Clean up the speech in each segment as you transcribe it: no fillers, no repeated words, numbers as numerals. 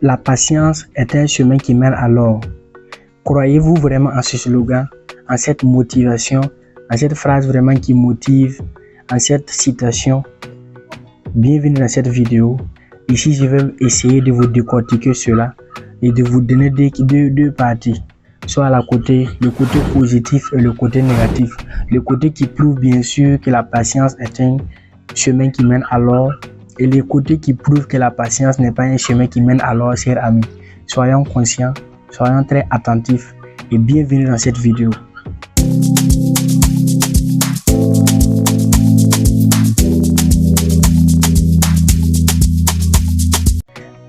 La patience est un chemin qui mène à l'or. Croyez-vous vraiment en ce slogan, en cette motivation, en cette phrase vraiment qui motive, en cette citation? Bienvenue dans cette vidéo. Ici, je vais essayer de vous décortiquer cela et de vous donner deux parties. Soit le côté positif et le côté négatif. Le côté qui prouve bien sûr que la patience est un chemin qui mène à l'or et le côté qui prouve que la patience n'est pas un chemin qui mène à l'or, chers amis. Soyons conscients, soyons très attentifs et bienvenue dans cette vidéo.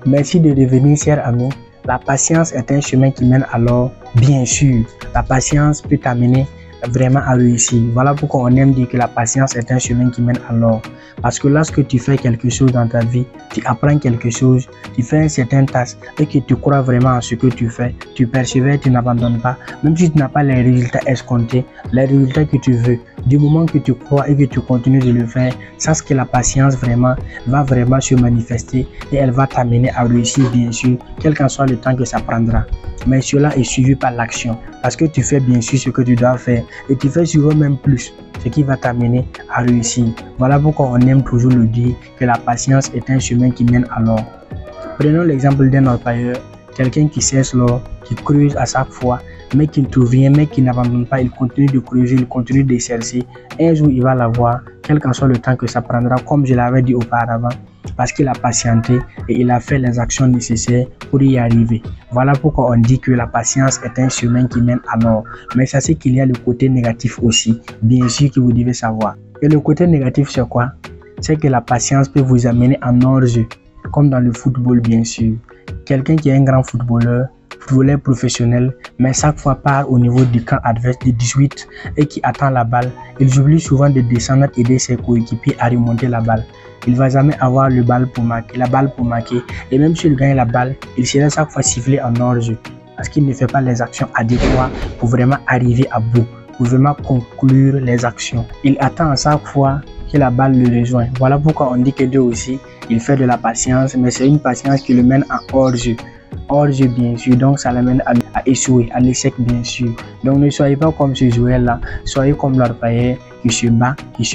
Merci de revenir, chers amis. La patience est un chemin qui mène à l'or, bien sûr. La patience peut t'amener vraiment à réussir. Voilà pourquoi on aime dire que la patience est un chemin qui mène à l'or. Parce que lorsque tu fais quelque chose dans ta vie, tu apprends quelque chose, tu fais un certain tâche et que tu crois vraiment en ce que tu fais, tu persévères, tu n'abandonnes pas. Même si tu n'as pas les résultats escomptés, les résultats que tu veux, du moment que tu crois et que tu continues de le faire, sache que la patience va vraiment se manifester et elle va t'amener à réussir, bien sûr, quel qu'en soit le temps que ça prendra. Mais cela est suivi par l'action parce que tu fais bien sûr ce que tu dois faire et tu fais souvent même plus, ce qui va t'amener à réussir. Voilà pourquoi on aime toujours le dire que la patience est un chemin qui mène à l'or. Prenons l'exemple d'un orpailleur, quelqu'un qui cherche l'or, qui creuse à chaque fois, mais qui ne trouve rien, mais qui n'abandonne pas, il continue de creuser, il continue de chercher. Un jour, il va l'avoir, quel qu'en soit le temps que ça prendra, comme je l'avais dit auparavant, parce qu'il a patienté et il a fait les actions nécessaires pour y arriver. Voilà pourquoi on dit que la patience est un chemin qui mène à l'or. Mais sachez qu'il y a le côté négatif aussi, bien sûr que vous devez savoir. Et le côté négatif, c'est quoi? C'est que la patience peut vous amener en hors-jeu, comme dans le football, bien sûr. Quelqu'un qui est un grand footballeur professionnel, mais chaque fois part au niveau du camp adverse de 18 et qui attend la balle, il oublie souvent de descendre et aider ses coéquipiers à remonter la balle. Il ne va jamais avoir la balle pour marquer et même s'il gagne la balle, il sera chaque fois sifflé en hors-jeu parce qu'il ne fait pas les actions adéquates pour vraiment arriver à bout, pour vraiment conclure les actions. Il attend à chaque fois que la balle le rejoint. Voilà pourquoi on dit que Dieu aussi, il fait de la patience, mais c'est une patience qui le mène en hors-jeu. Hors-jeu, bien sûr, donc ça l'amène à échouer, à l'échec, bien sûr. Donc ne soyez pas comme ce joueur-là, soyez comme l'orpailleur qui se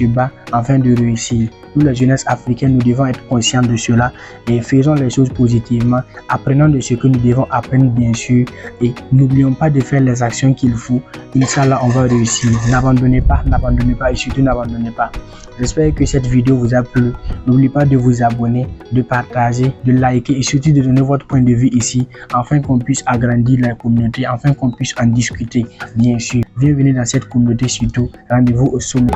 bat afin de réussir. Nous, les jeunesses africaines, nous devons être conscients de cela et faisons les choses positivement, apprenons de ce que nous devons apprendre, bien sûr, et n'oublions pas de faire les actions qu'il faut. Inch'Allah, on va réussir. N'abandonnez pas et surtout n'abandonnez pas. J'espère que cette vidéo vous a plu. N'oubliez pas de vous abonner, de partager, de liker et surtout de donner votre point de vue ici afin qu'on puisse agrandir la communauté, afin qu'on puisse en discuter, bien sûr. Bienvenue dans cette communauté surtout. Rendez-vous au sommet.